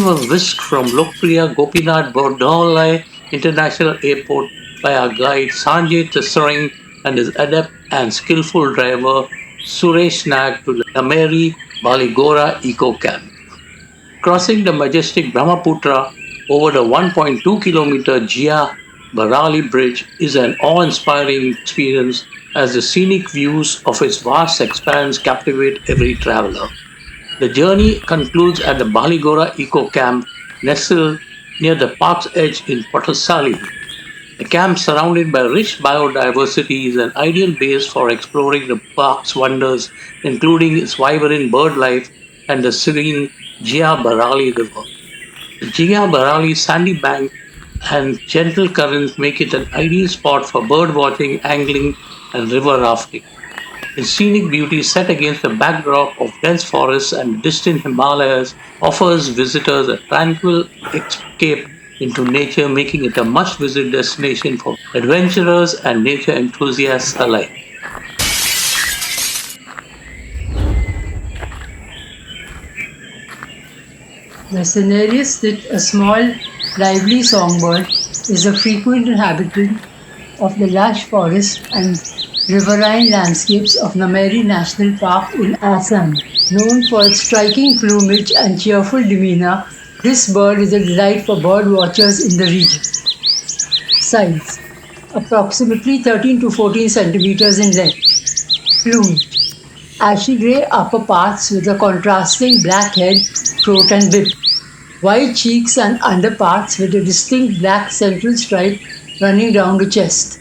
was whisked from Lokpriya Gopinath Bordoloi International Airport by our guide Sange Tsering and his adept and skillful driver Suresh Nag to Nameri Baligora Eco Camp. Crossing the majestic Brahmaputra over the 1.2-kilometer Jia Barali Bridge is an awe-inspiring experience as the scenic views of its vast expanse captivate every traveler. The journey concludes at the Baligora Eco Camp, nestled near the park's edge in Potosali. The camp, surrounded by rich biodiversity, is an ideal base for exploring the park's wonders, including its vibrant bird life and the serene Jia Barali River. The Jia Barali sandy bank and gentle currents make it an ideal spot for bird watching, angling, and river rafting. Its scenic beauty, set against a backdrop of dense forests and distant Himalayas, offers visitors a tranquil escape into nature, making it a must-visit destination for adventurers and nature enthusiasts alike. The Cinereous Tit, a small, lively songbird, is a frequent inhabitant of the lush forests and riverine landscapes of Nameri National Park in Assam. Known for its striking plumage and cheerful demeanor, this bird is a delight for bird watchers in the region. Size: approximately 13 to 14 centimeters in length. Plumage: ashy grey upper parts with a contrasting black head, throat and bill. White cheeks and underparts with a distinct black central stripe running down the chest.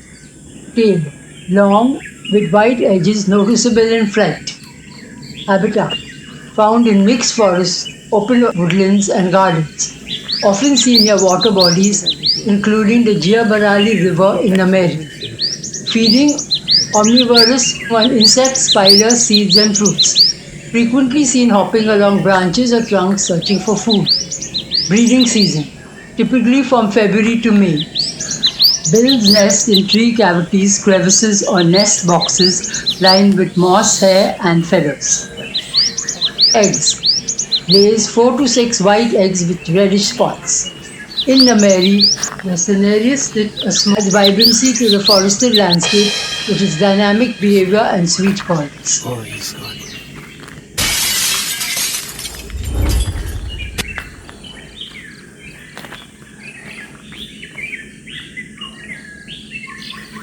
Tail: long with white edges noticeable in flight. Habitat: found in mixed forests, open woodlands and gardens. Often seen near water bodies, including the Jiabarali River in Nameri. Feeding: omnivorous on insects, spiders, seeds and fruits. Frequently seen hopping along branches or trunks searching for food. Breeding season: typically from February to May. Builds nest in tree cavities, crevices or nest boxes lined with moss, hair and feathers. Eggs: lays 4 to 6 white eggs with reddish spots. In Nameri, the Cinereous Tit adds vibrancy to the forested landscape with its dynamic behavior and sweet calls.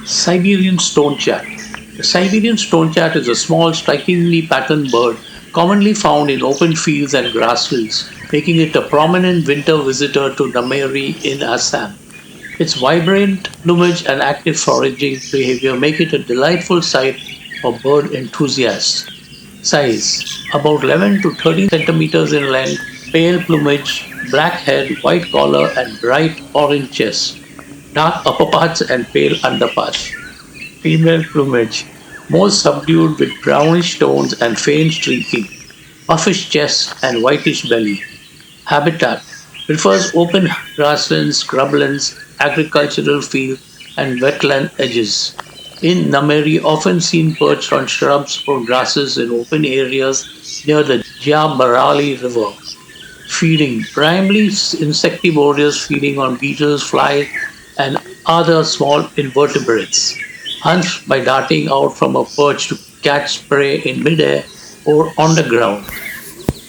Siberian Stonechat. The Siberian Stonechat is a small, strikingly patterned bird commonly found in open fields and grasslands, making it a prominent winter visitor to Nameri in Assam. Its vibrant plumage and active foraging behavior make it a delightful sight for bird enthusiasts. Size: about 11 to 13 centimeters in length, pale plumage, black head, white collar, and bright orange chest. Dark upperparts and pale underparts. Female plumage: more subdued with brownish tones and faint streaking. Puffish chest and whitish belly. Habitat: prefers open grasslands, scrublands, agricultural fields, and wetland edges. In Nameri, often seen perched on shrubs or grasses in open areas near the Jiabarali River. Feeding: primarily insectivorous, feeding on beetles, flies, and other small invertebrates. Hunts by darting out from a perch to catch prey in midair or on the ground.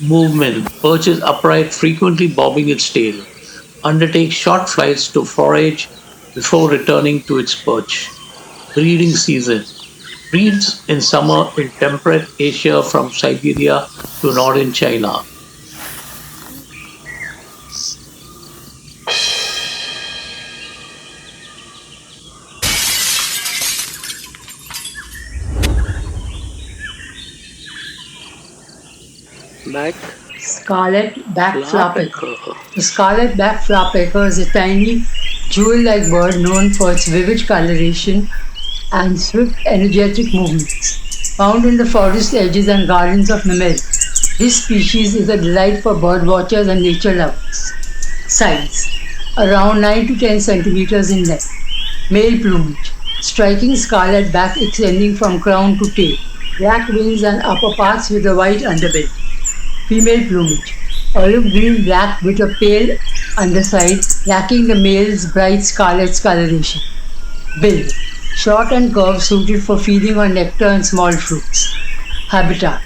Movement: perches upright, frequently bobbing its tail. Undertakes short flights to forage before returning to its perch. Breeding season: breeds in summer in temperate Asia from Siberia to northern China. Back Scarlet-backed Flowerpecker. Flowerpecker. The Scarlet-backed Flowerpecker is a tiny, jewel-like bird known for its vivid coloration and swift, energetic movements. Found in the forest edges and gardens of Nameri, this species is a delight for bird watchers and nature lovers. Size: around 9 to 10 centimeters in length. Male plumage: striking scarlet back extending from crown to tail. Black wings and upper parts with a white underbelly. Female plumage: olive green black with a pale underside, lacking the male's bright scarlet coloration. Bill. Short and curved, suited for feeding on nectar and small fruits. Habitat.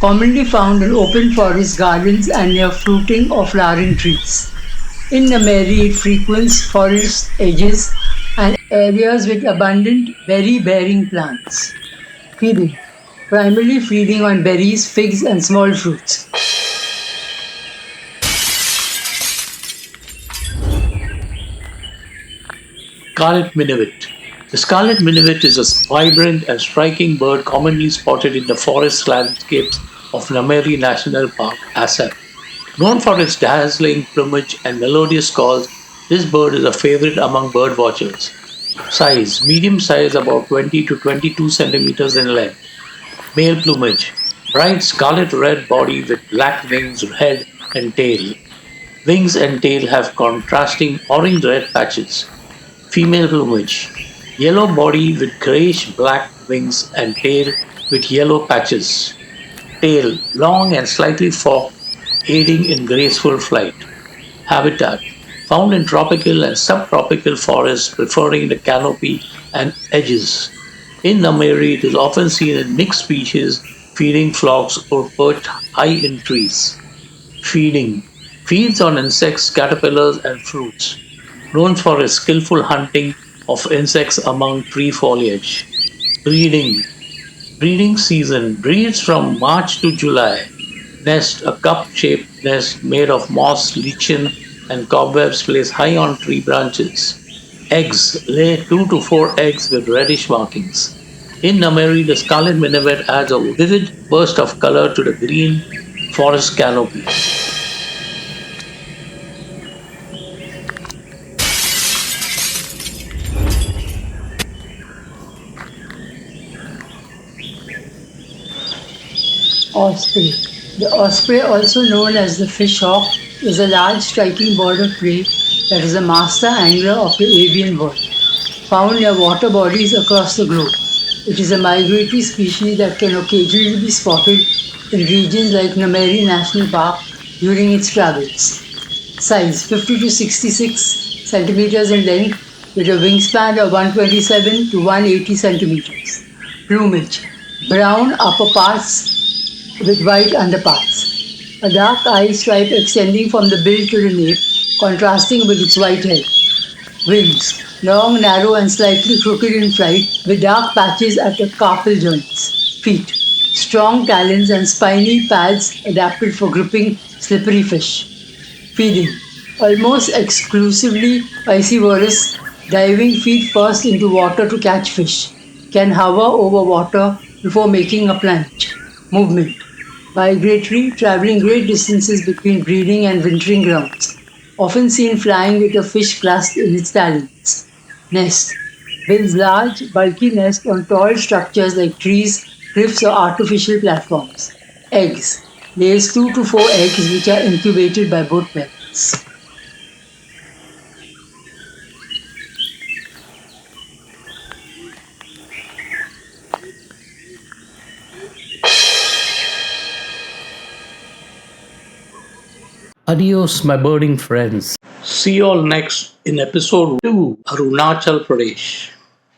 Commonly found in open forest gardens and near fruiting or flowering trees. In Nameri, it frequents forest edges and areas with abundant berry-bearing plants. Feeding. Primarily feeding on berries, figs, and small fruits. Scarlet Minivet. The Scarlet Minivet is a vibrant and striking bird commonly spotted in the forest landscapes of Nameri National Park, Assam. Known for its dazzling plumage and melodious calls, this bird is a favorite among bird watchers. Size medium size, about 20 to 22 centimeters in length. Male plumage bright scarlet red body with black wings, head, and tail. Wings and tail have contrasting orange red patches. Female plumage yellow body with grayish black wings and tail with yellow patches. Tail long and slightly forked, aiding in graceful flight. Habitat found in tropical and subtropical forests preferring the canopy and edges. In Nameri, it is often seen in mixed species feeding flocks or perched high in trees. Feeding feeds on insects, caterpillars, and fruits. Known for its skillful hunting of insects among tree foliage. Breeding breeding season breeds from March to July. Nest a cup-shaped nest made of moss, lichen, and cobwebs placed high on tree branches. Eggs lay 2 to 4 eggs with reddish markings. In Nameri, the scarlet minivet adds a vivid burst of color to the green forest canopy. Osprey. The osprey, also known as the fish hawk, is a large striking bird of prey that is a master angler of the avian world, found near water bodies across the globe. It is a migratory species that can occasionally be spotted in regions like Nameri National Park during its travels. Size 50 to 66 centimeters in length with a wingspan of 127 to 180 centimeters. Plumage brown upper parts with white underparts. A dark eye stripe extending from the bill to the nape, contrasting with its white head. Wings long, narrow, and slightly crooked in flight with dark patches at the carpal joints. Feet strong talons and spiny pads adapted for gripping slippery fish. Feeding almost exclusively piscivorous, diving feet first into water to catch fish. Can hover over water before making a plunge. Movement migratory, traveling great distances between breeding and wintering grounds. Often seen flying with a fish clasped in its talons. Nest builds large, bulky nest on tall structures like trees, cliffs, or artificial platforms. Eggs lays 2 to 4 eggs which are incubated by both parents. Adios, my birding friends. See you all next in episode 2, Arunachal Pradesh.